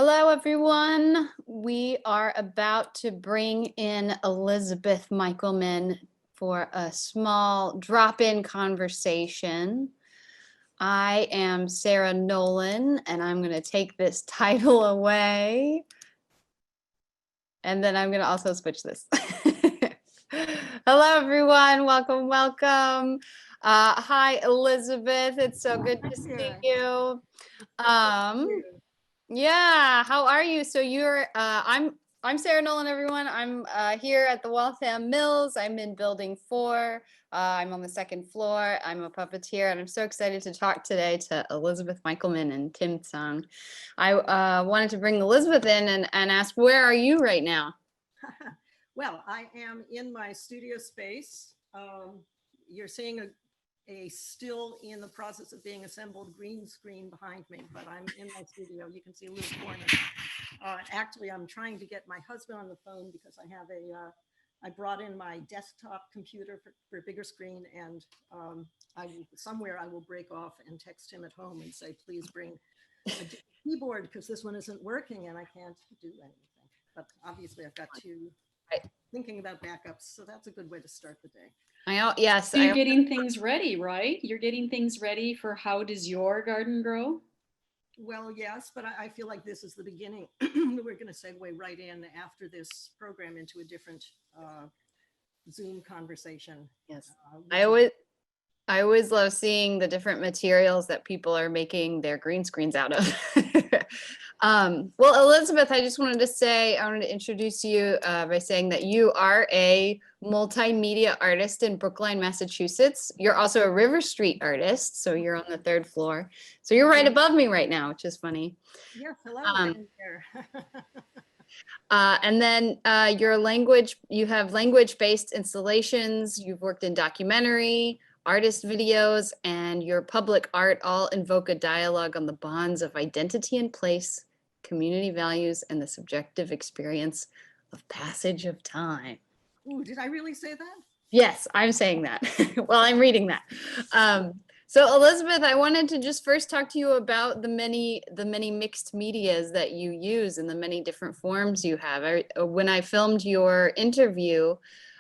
Hello, everyone. We are about to bring in Elizabeth Michelman for a small drop-in conversation. I am Sarah Nolan, and I'm going to take this title away. And then I'm going to also switch this. Hello, everyone. Welcome, welcome. Hi, Elizabeth. It's so good to see you. Yeah, how are you? So I'm Sarah Nolan, everyone. I'm here at the Waltham Mills. I'm in building 4. I'm on the 2nd floor. I'm a puppeteer, and I'm so excited to talk today to Elizabeth Michelman and Tim Tsang. I wanted to bring Elizabeth in and ask, where are you right now? Well, I am in my studio space. You're seeing a still in the process of being assembled green screen behind me, but I'm in my studio. You can see a little corner. Actually, I'm trying to get my husband on the phone because I brought in my desktop computer for a bigger screen, and somewhere I will break off and text him at home and say, please bring a keyboard because this one isn't working and I can't do anything. But obviously I've got to thinking about backups, so that's a good way to start the day. Yes. So you're getting things ready, right? You're getting things ready for how does your garden grow? Well, yes, but I feel like this is the beginning. We're going to segue right in after this program into a different Zoom conversation. Yes. I always love seeing the different materials that people are making their green screens out of. Well, Elizabeth, I just wanted to introduce you by saying that you are a multimedia artist in Brookline, Massachusetts. You're also a River Street artist, so you're on the 3rd floor. So you're right above me right now, which is funny. Yes, hello there. And then you have language-based installations. You've worked in documentary, artist videos, and your public art all invoke a dialogue on the bonds of identity and place, community values, and the subjective experience of passage of time. Ooh, did I really say that? Yes, I'm saying that. Well, I'm reading that. So Elizabeth, I wanted to just first talk to you about the many mixed medias that you use and the many different forms you have. When I filmed your interview,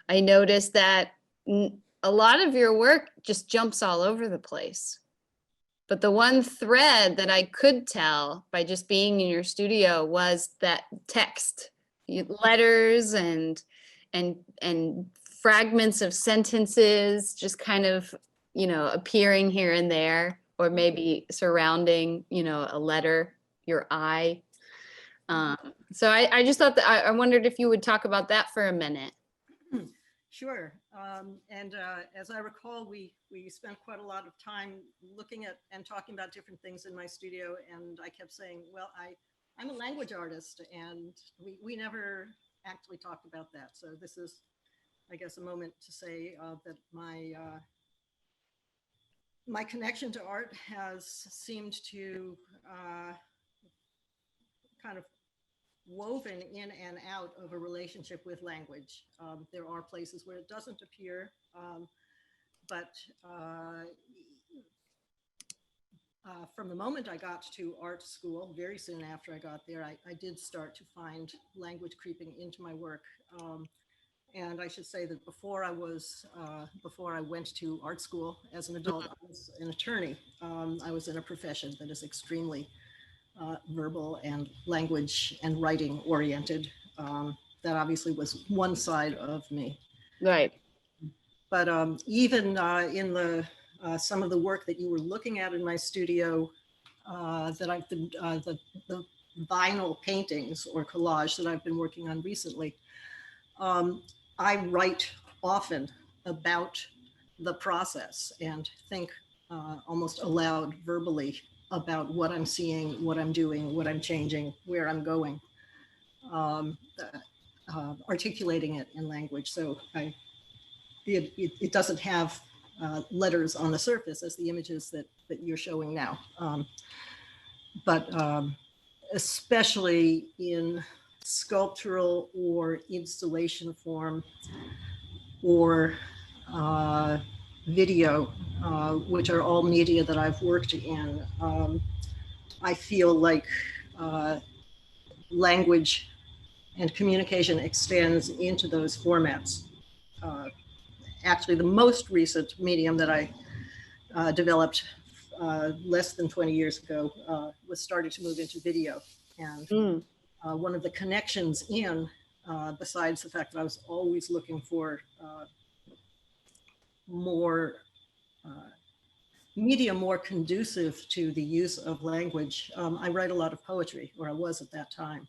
I noticed that a lot of your work just jumps all over the place. But the one thread that I could tell by just being in your studio was that text, letters and fragments of sentences just kind of, appearing here and there, or maybe surrounding, a letter, your eye. So I just thought that I wondered if you would talk about that for a minute. Sure. As I recall, we spent quite a lot of time looking at and talking about different things in my studio. And I kept saying, well, I'm a language artist, and we never actually talked about that. So this is, I guess, a moment to say that my connection to art has seemed to kind of woven in and out of a relationship with language. There are places where it doesn't appear, but from the moment I got to art school, very soon after I got there, I did start to find language creeping into my work. And I should say that before I went to art school as an adult, I was an attorney. I was in a profession that is extremely verbal and language and writing oriented. That obviously was one side of me. Right. But even in the some of the work that you were looking at in my studio, that I've been the vinyl paintings or collage that I've been working on recently, I write often about the process and think almost aloud verbally about what I'm seeing, what I'm doing, what I'm changing, where I'm going, articulating it in language. So it doesn't have letters on the surface as the images that you're showing now. But especially in sculptural or installation form or video, which are all media that I've worked in, I feel like language and communication extends into those formats. Actually, the most recent medium that I developed less than 20 years ago was starting to move into video. And Mm. one of the connections in, besides the fact that I was always looking for more media more conducive to the use of language, I write a lot of poetry, or I was at that time.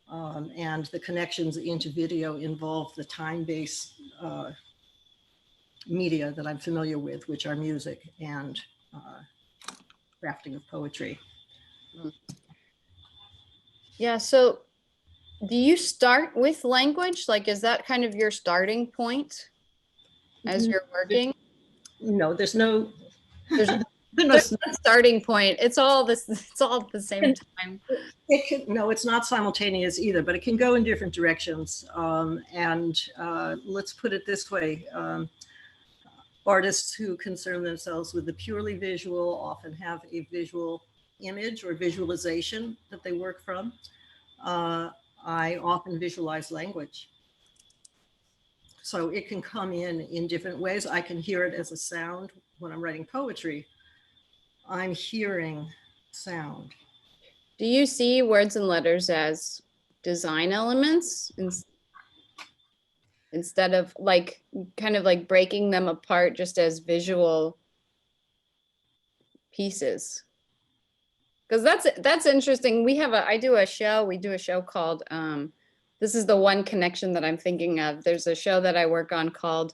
And the connections into video involve the time-based media that I'm familiar with, which are music and crafting of poetry. Yeah, so do you start with language? Like, is that kind of your starting point as you're working? No, there's no, There's there's no starting point. It's all this, it's all at the same time. no, it's not simultaneous either, but it can go in different directions. And let's put it this way. Artists who concern themselves with the purely visual often have a visual image or visualization that they work from. I often visualize language. So it can come in different ways. I can hear it as a sound when I'm writing poetry. I'm hearing sound. Do you see words and letters as design elements instead of like kind of like breaking them apart just as visual pieces? Because that's interesting. I do a show called this is the one connection that I'm thinking of. There's a show that I work on called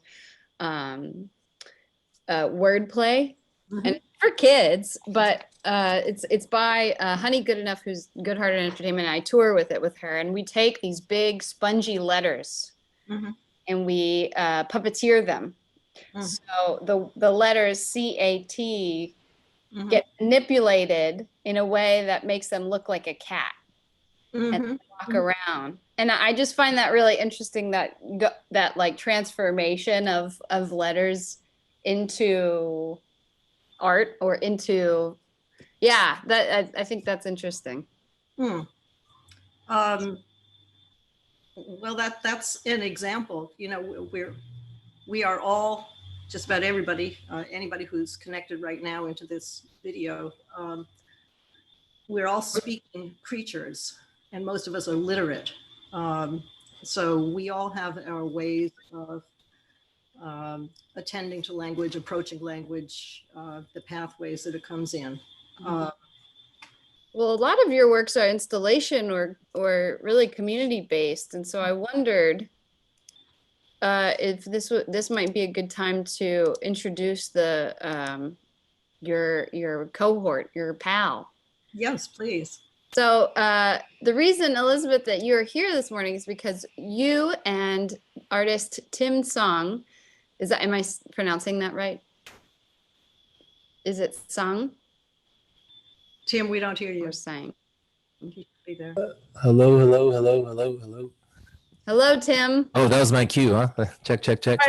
Wordplay, and it's for kids, but it's by Honey Goodenough, who's Good Hearted Entertainment. And I tour with it with her, and we take these big spongy letters and we puppeteer them. So the letters CAT get manipulated in a way that makes them look like a cat and walk around. And I just find that really interesting, that like transformation of letters into art or into, yeah, that I think that's interesting. Well, that's an example. You know, we are all, just about everybody, anybody who's connected right now into this video, we're all speaking creatures, and most of us are literate. So we all have our ways of attending to language, approaching language, the pathways that it comes in. Well, a lot of your works are installation or really community based, and so I wondered if this might be a good time to introduce the your cohort, your pal. Yes, please. So the reason, Elizabeth, that you're here this morning is because you and artist Tim Tsang, am I pronouncing that right? Is it Tsang? Tim, we don't hear you. Or Sang? Be there. Hello, hello, hello, hello, hello. Hello, Tim. Oh, that was my cue, huh? Check, check, check.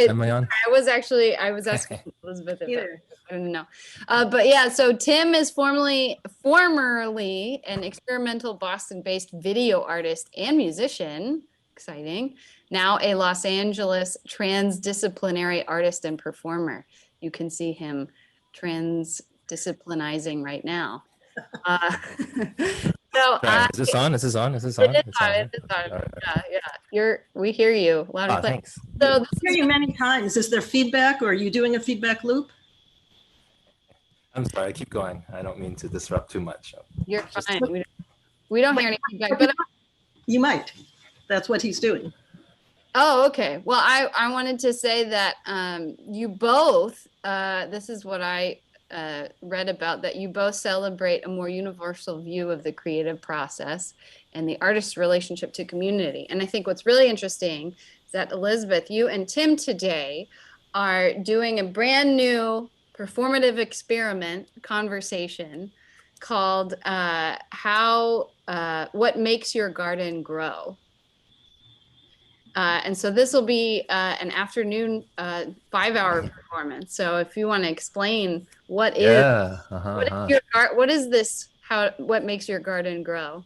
Am I on? I was asking Elizabeth if I didn't know. But yeah, so Tim is formerly an experimental Boston-based video artist and musician. Exciting. Now a Los Angeles transdisciplinary artist and performer. You can see him transdisciplinizing right now. So Sorry, is this on? Is this on? Is this on? It is on. It is on. Yeah. We hear you loud and clear. Thanks. So I hear you many times. Is there feedback, or are you doing a feedback loop? I'm sorry, I keep going. I don't mean to disrupt too much. You're fine. We don't hear any feedback, but You might. That's what he's doing. oh, okay. Well, I wanted to say that you both, this is what I read about, that you both celebrate a more universal view of the creative process and the artist's relationship to community. And I think what's really interesting is that, Elizabeth, you and Tim today are doing a brand new performative experiment conversation called What Makes Your Garden Grow? And so this will be an afternoon 5-hour performance. So if you want to explain what is this? what makes your garden grow?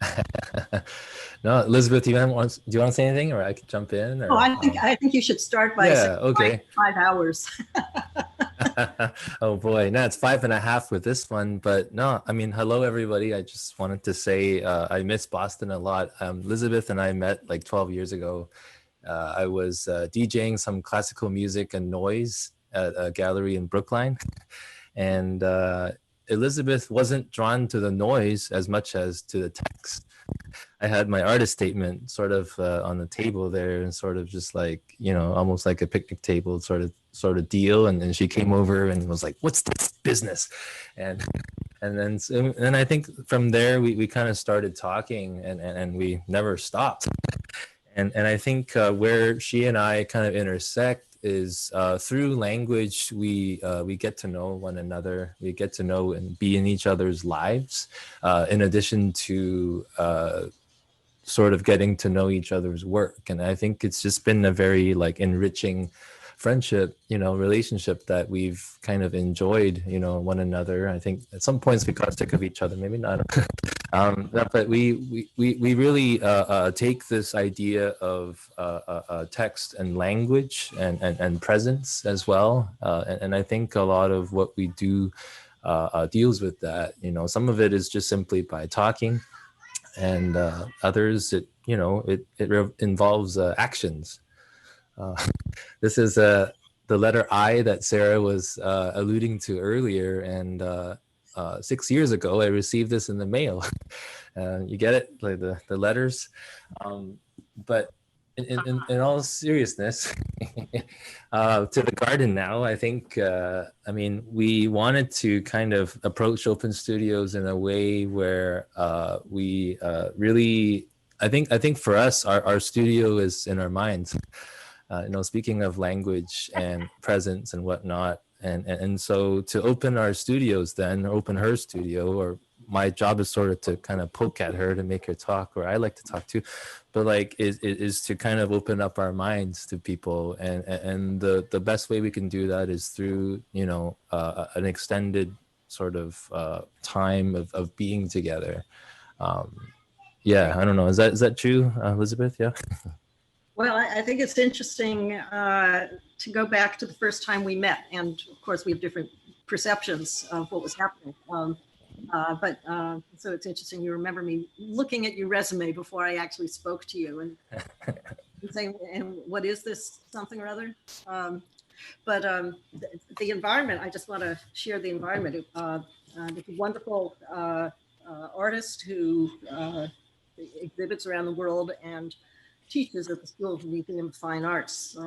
No, Elizabeth, do you want to say anything, or I could jump in? Or, Oh, I think you should start by saying yeah, okay. 5 hours. Oh boy, no, it's 5.5 with this one, but no, I mean, hello everybody. I just wanted to say I miss Boston a lot. Elizabeth and I met like 12 years ago. I was DJing some classical music and noise at a gallery in Brookline, and Elizabeth wasn't drawn to the noise as much as to the text. I had my artist statement sort of on the table there, and sort of just like, you know, almost like a picnic table sort of deal. And then she came over and was like, "What's this business?" And and I think from there we kind of started talking, and we never stopped. And I think where she and I kind of intersect is through language. We get to know one another. We get to know and be in each other's lives, in addition to sort of getting to know each other's work. And I think it's just been a very like enriching friendship, you know, relationship that we've kind of enjoyed, you know, one another. I think at some points we got sick of each other, maybe not. But we really take this idea of text and language and presence as well. And I think a lot of what we do deals with that. You know, some of it is just simply by talking, and others, it, you know, it involves actions. This is the letter I that Sarah was alluding to earlier, and 6 years ago I received this in the mail. You get it, like the letters. But in all seriousness, to the garden now, I think, I mean, we wanted to kind of approach Open Studios in a way where we really, I think for us, our studio is in our minds. You know, speaking of language and presence and whatnot. And so to open our studios then, open her studio, or my job is sort of to kind of poke at her to make her talk, or I like to talk too, but like is to kind of open up our minds to people. And the best way we can do that is through, you know, an extended sort of time of being together. Yeah, I don't know. Is that true, Elizabeth? Yeah. Well, I think it's interesting to go back to the first time we met. And of course, we have different perceptions of what was happening. So it's interesting you remember me looking at your resume before I actually spoke to you and saying, and what is this, something or other? The environment, I just want to share the environment. There's a wonderful artist who exhibits around the world and teaches at the School of Museum of Fine Arts,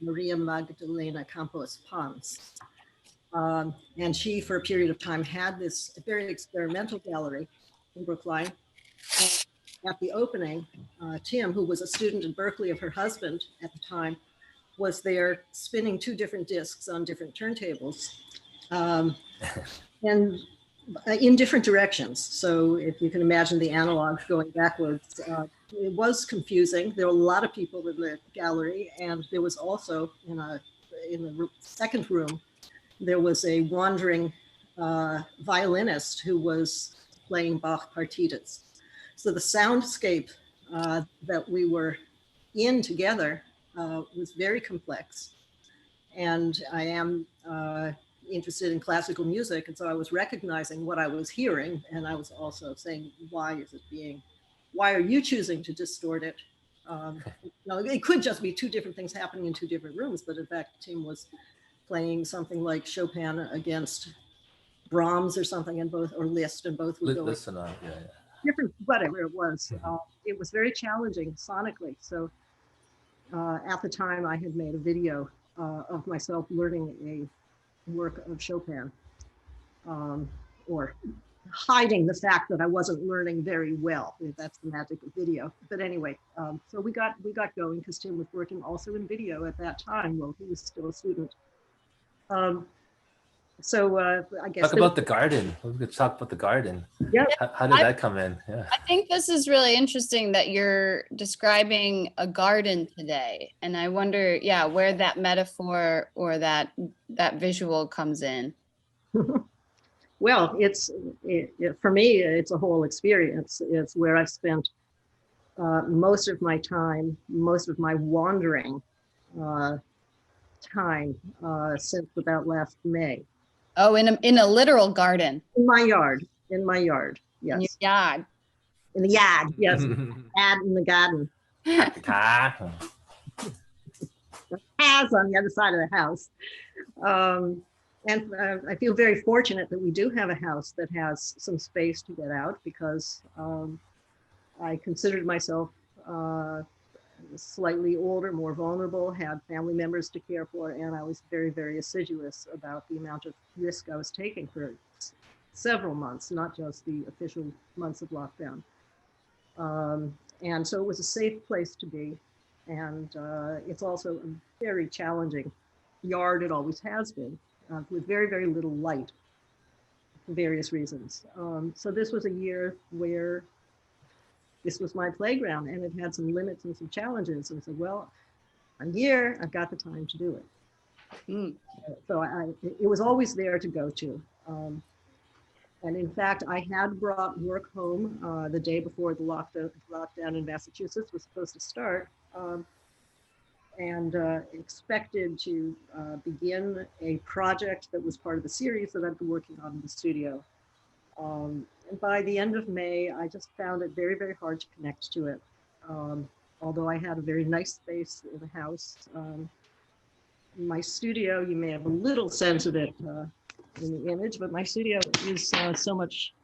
Maria Magdalena Campos Pons. And she, for a period of time, had this very experimental gallery in Brookline. And at the opening, Tim, who was a student in Berkeley of her husband at the time, was there spinning 2 different discs on different turntables. And in different directions. So if you can imagine the analog going backwards, it was confusing. There were a lot of people in the gallery, and there was also in the second room, there was a wandering violinist who was playing Bach partitas. So the soundscape that we were in together was very complex. And I am interested in classical music, and so I was recognizing what I was hearing, and I was also saying, why are you choosing to distort it? It could just be 2 different things happening in 2 different rooms, but in fact, Tim was playing something like Chopin against Brahms or something, and both, or Liszt, and both would go Listen on, yeah. different, whatever it was. It was very challenging sonically. So at the time, I had made a video of myself learning a work of Chopin, or hiding the fact that I wasn't learning very well. That's the magic of video. But anyway, so we got going because Tim was working also in video at that time while he was still a student. I guess Talk about the garden. We could talk about the garden. Yeah. How did that come in? Yeah. I think this is really interesting that you're describing a garden today. And I wonder, yeah, where that metaphor or that visual comes in. Well, for me, it's a whole experience. It's where I've spent most of my time, most of my wandering uh, time since about last May. Oh, in a literal garden, In my yard, in my yard, in your yes. yard. In the yard, yes. And in the garden. Has on the other side of the house. And I feel very fortunate that we do have a house that has some space to get out, because I considered myself slightly older, more vulnerable, had family members to care for, and I was very, very assiduous about the amount of risk I was taking for several months, not just the official months of lockdown. And so it was a safe place to be. And it's also a very challenging yard. It always has been, with very, very little light for various reasons. So this was a year where this was my playground, and it had some limits and some challenges. And I said, well, I'm here, I've got the time to do it. Mm. So it was always there to go to. And in fact, I had brought work home the day before the lockdown in Massachusetts was supposed to start, and expected to begin a project that was part of the series that I've been working on in the studio. And by the end of May, I just found it very, very hard to connect to it. Although I had a very nice space in the house. My studio, you may have a little sense of it in the image, but my studio is so much,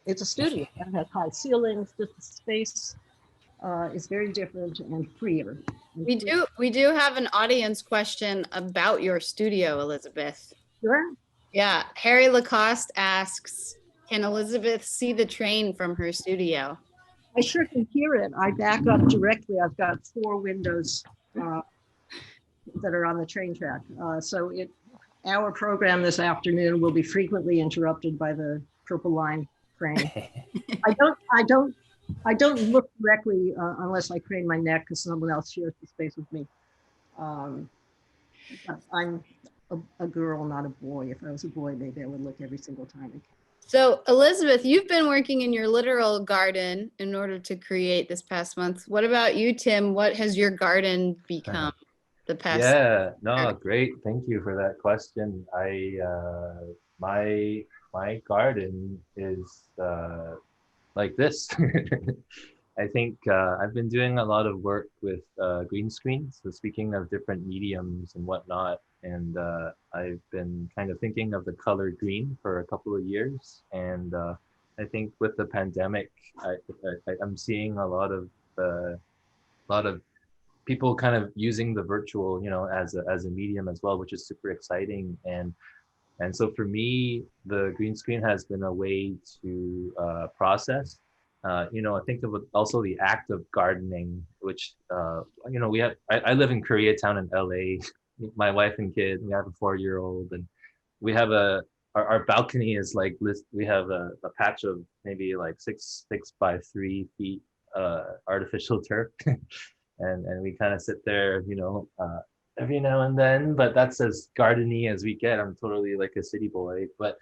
it's a studio. It has high ceilings, just the space is very different and freer. We do have an audience question about your studio, Elizabeth. Sure. Yeah, Harry Lacoste asks, can Elizabeth see the train from her studio? I sure can hear it. I back up directly. I've got 4 windows that are on the train track. So our program this afternoon will be frequently interrupted by the Purple Line train. I don't look directly unless I crane my neck because someone else shares the space with me. I'm a girl, not a boy. If I was a boy, maybe I would look every single time. So Elizabeth, you've been working in your literal garden in order to create this past month. What about you, Tim? What has your garden become the past? Yeah, no, great. Thank you for that question. My garden is like this. I think I've been doing a lot of work with green screen. So speaking of different mediums and whatnot, and I've been kind of thinking of the color green for a couple of years. And I think with the pandemic, I'm seeing a lot of people kind of using the virtual, as a medium as well, which is super exciting. And so for me, the green screen has been a way to process. I think of also the act of gardening, which I live in Koreatown in LA. My wife and kid, we have a 4-year-old, and we have our balcony is like this. We have a patch of maybe like 6 by 3 feet artificial turf. And we kind of sit there, every now and then, but that's as gardeny as we get. I'm totally like a city boy. But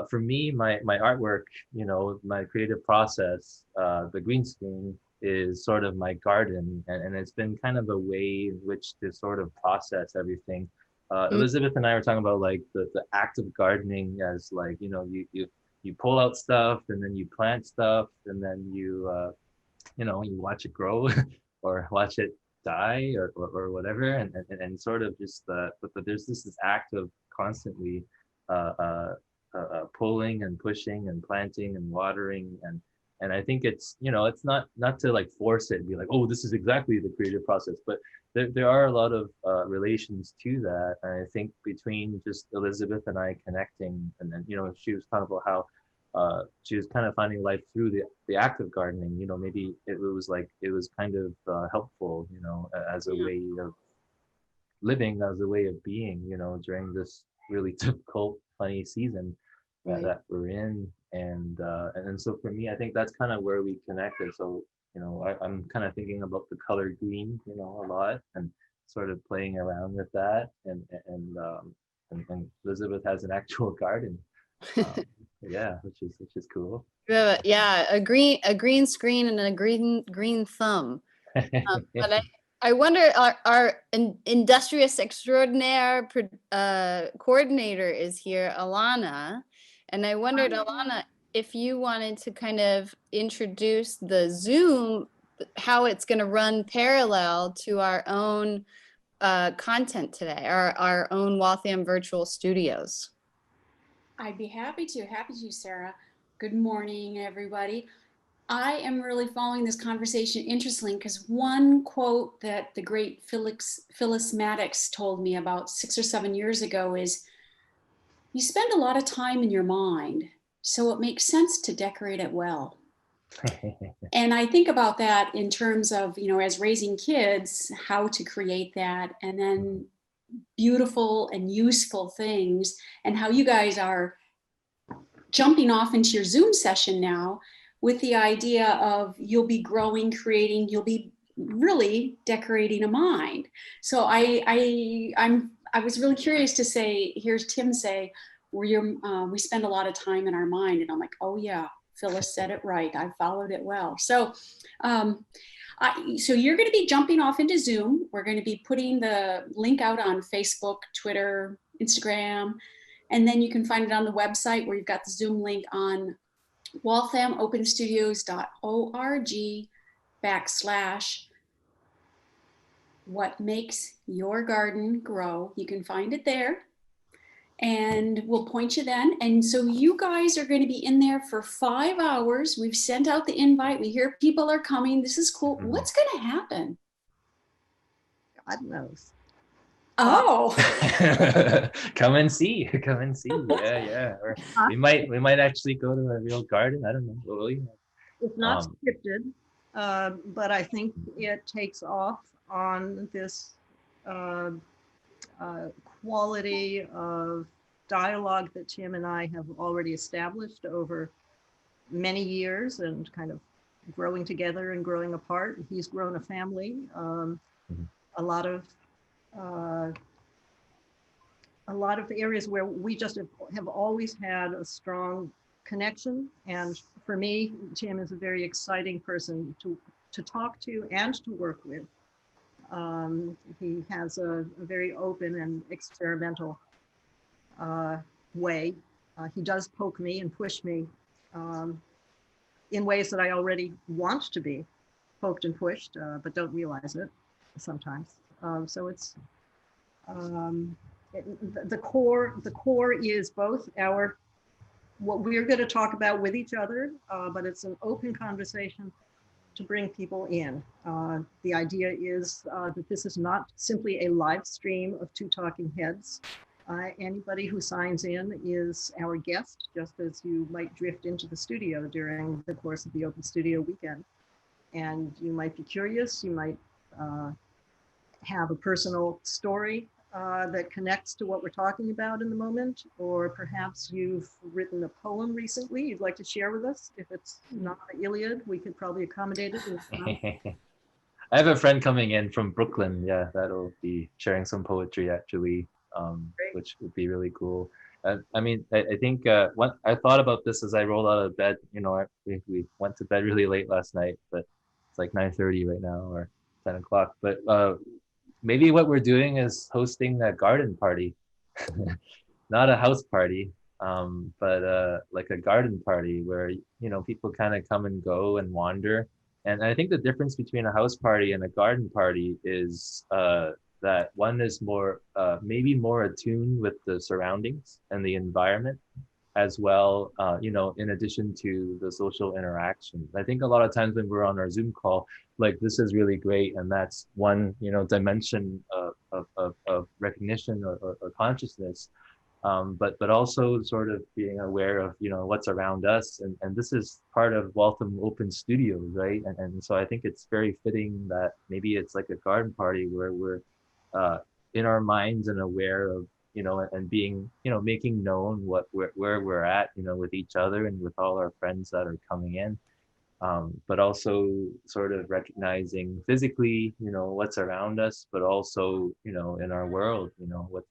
for me, my artwork, my creative process, the green screen is sort of my garden. And it's been kind of a way in which to sort of process everything. Elizabeth and I were talking about like the act of gardening as like, you pull out stuff and then you plant stuff and then you watch it grow or watch it die or whatever, and sort of just but there's this act of constantly pulling and pushing and planting and watering, and I think it's it's not to like force it and be like, oh, this is exactly the creative process, but there are a lot of relations to that. And I think between just Elizabeth and I connecting, and then she was talking about how she was kind of finding life through the act of gardening. Maybe it was kind of helpful, as a way of living, as a way of being, during this really difficult, funny season that we're in. And so for me, I think that's kind of where we connected. So, I'm kind of thinking about the color green, a lot, and sort of playing around with that. And Elizabeth has an actual garden. Yeah, which is cool. Yeah, a green screen and a green thumb. But I wonder, our industrious extraordinaire coordinator is here, Alana, and I wondered, Alana, if you wanted to kind of introduce the Zoom, how it's going to run parallel to our own content today, our own Waltham Virtual Studios. I'd be happy to, Sarah. Good morning, everybody. I am really following this conversation interestingly because one quote that the great Phyllis Maddox told me about 6 or 7 years ago is, you spend a lot of time in your mind, so it makes sense to decorate it well. And I think about that in terms of, as raising kids, how to create that, and then beautiful and useful things, and how you guys are jumping off into your Zoom session now with the idea of you'll be growing, creating, you'll be really decorating a mind. So I was really curious to say, here's Tim say, we spend a lot of time in our mind, and I'm like, oh yeah, Phyllis said it right. I followed it well. So, so you're going to be jumping off into Zoom. We're going to be putting the link out on Facebook, Twitter, Instagram, and then you can find it on the website where you've got the Zoom link on walthamopenstudios.org/what makes your garden grow. You can find it there. And we'll point you then. And so you guys are going to be in there for 5 hours. We've sent out the invite. We hear people are coming. This is cool. What's going to happen? God knows. Oh, Come and see. Come and see. Yeah. Or we might actually go to a real garden. I don't know. Will you? It's not scripted, but I think it takes off on this quality of dialogue that Tim and I have already established over many years, and kind of growing together and growing apart. He's grown a family, a lot of areas where we just have always had a strong connection. And for me, Tim is a very exciting person to talk to and to work with. He has a very open and experimental way. He does poke me and push me in ways that I already want to be poked and pushed, but don't realize it sometimes. So it's the core is both what we're going to talk about with each other, but it's an open conversation to bring people in. The idea is that this is not simply a live stream of two talking heads. Anybody who signs in is our guest, just as you might drift into the studio during the course of the Open Studio weekend. And you might be curious, you might have a personal story that connects to what we're talking about in the moment, or perhaps you've written a poem recently you'd like to share with us. If it's not the Iliad, we could probably accommodate it. I have a friend coming in from Brooklyn. Yeah, that'll be sharing some poetry actually, which would be really cool. I mean, I think what I thought about this as I rolled out of bed. We went to bed really late last night, but it's like 9:30 right now, or 10 o'clock. But maybe what we're doing is hosting a garden party, not a house party, but like a garden party where people kind of come and go and wander. And I think the difference between a house party and a garden party is that one is more maybe more attuned with the surroundings and the environment as well, in addition to the social interaction. I think a lot of times when we're on our Zoom call, like this is really great, and that's one dimension of recognition or consciousness, but also sort of being aware of what's around us, and this is part of Waltham Open Studios, right? And so I think it's very fitting that maybe it's like a garden party where we're in our minds and aware of and being making known where we're at with each other and with all our friends that are coming in, but also sort of recognizing physically what's around us, but also in our world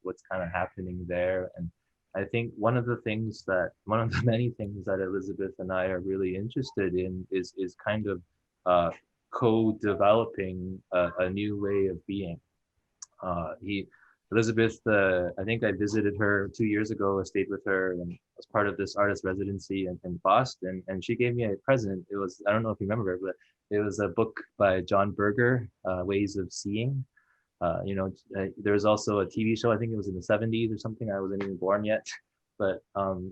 what's kind of happening there. And I think one of the many things that Elizabeth and I are really interested in is kind of co-developing a new way of being. Elizabeth, I think I visited her 2 years ago. I stayed with her and was part of this artist residency in Boston. And she gave me a present. It was, I don't know if you remember it, but it was a book by John Berger, Ways of Seeing. There was also a TV show, I think it was in the 70s or something. I wasn't even born yet, but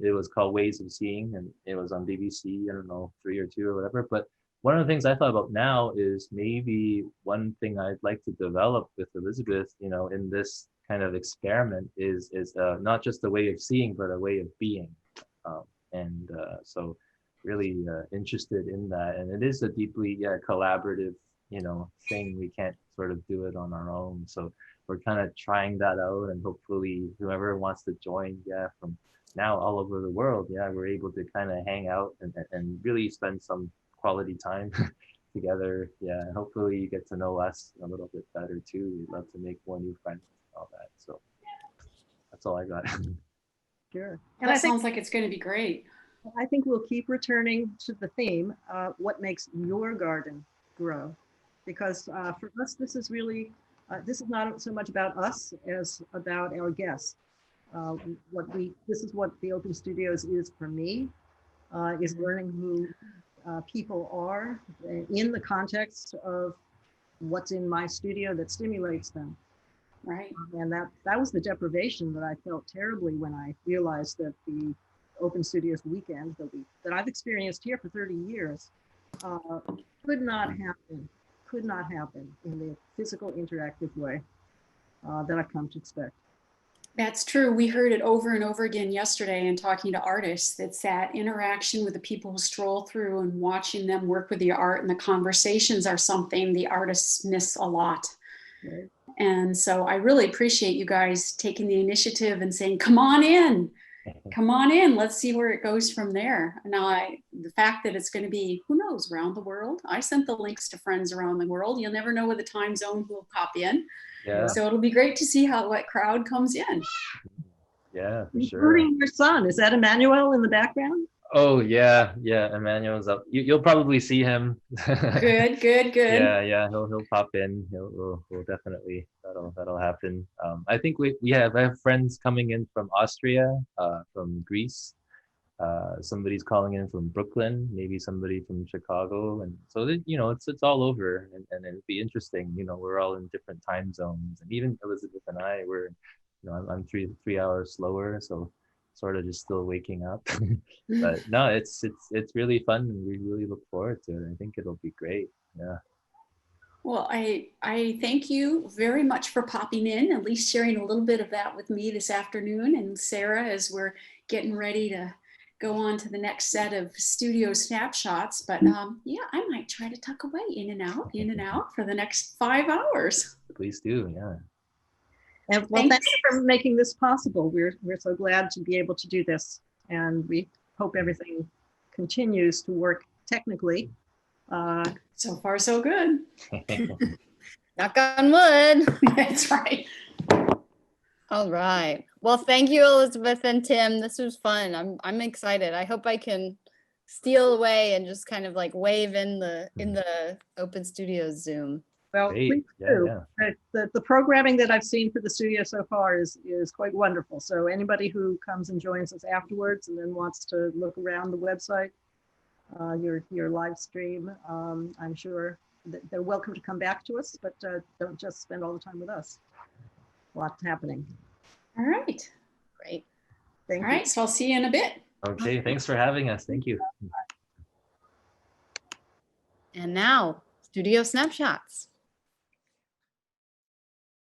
it was called Ways of Seeing, and it was on BBC, I don't know, 3 or 2 or whatever. But one of the things I thought about now is maybe one thing I'd like to develop with Elizabeth, in this kind of experiment is not just a way of seeing, but a way of being. So really interested in that. And it is a deeply collaborative, thing. We can't sort of do it on our own. So we're kind of trying that out, and hopefully whoever wants to join, from now all over the world, we're able to kind of hang out and really spend some quality time together. Hopefully you get to know us a little bit better too. We'd love to make more new friends and all that. So that's all I got. Sure. And that sounds like it's going to be great. I think we'll keep returning to the theme, what makes your garden grow? Because for us, this is really, this is not so much about us as about our guests. This is what the Open Studios is for me, is learning who people are in the context of what's in my studio that stimulates them. Right. And that was the deprivation that I felt terribly when I realized that the Open Studios weekend that I've experienced here for 30 years could not happen in the physical interactive way that I've come to expect. That's true. We heard it over and over again yesterday in talking to artists. It's that interaction with the people who stroll through and watching them work with the art, and the conversations are something the artists miss a lot. Right. And so I really appreciate you guys taking the initiative and saying, come on in, let's see where it goes from there. Now, the fact that it's going to be, who knows, around the world. I sent the links to friends around the world. You'll never know what the time zone will pop in. Yeah. So it'll be great to see what crowd comes in. Yeah, for sure. Including your son. Is that Emmanuel in the background? Oh yeah, Emmanuel's up. You'll probably see him. Good. Yeah, he'll pop in. We'll definitely, that'll happen. I think I have friends coming in from Austria, from Greece. Somebody's calling in from Brooklyn, maybe somebody from Chicago, and so that, it's all over, and it'll be interesting. We're all in different time zones, and even Elizabeth and I were, I'm 3 hours slower, so sort of just still waking up. But no, it's really fun, and we really look forward to it. I think it'll be great. Yeah. Well, I thank you very much for popping in, at least sharing a little bit of that with me this afternoon, and Sarah, as we're getting ready to go on to the next set of studio snapshots. But I might try to tuck away in and out for the next 5 hours. Please do. Yeah. And well, thanks for making this possible. We're so glad to be able to do this, and we hope everything continues to work technically. So far, so good. Knock on wood. That's right. All right. Well, thank you, Elizabeth and Tim. This was fun. I'm excited. I hope I can steal away and just kind of like wave in the Open Studios Zoom. Well, please do. The programming that I've seen for the studio so far is quite wonderful. So anybody who comes and joins us afterwards and then wants to look around the website, your live stream, I'm sure that they're welcome to come back to us, but don't just spend all the time with us. Lots happening. All right. Great. Thank you. All right. So I'll see you in a bit. Okay. Thanks for having us. Thank you. And now, studio snapshots.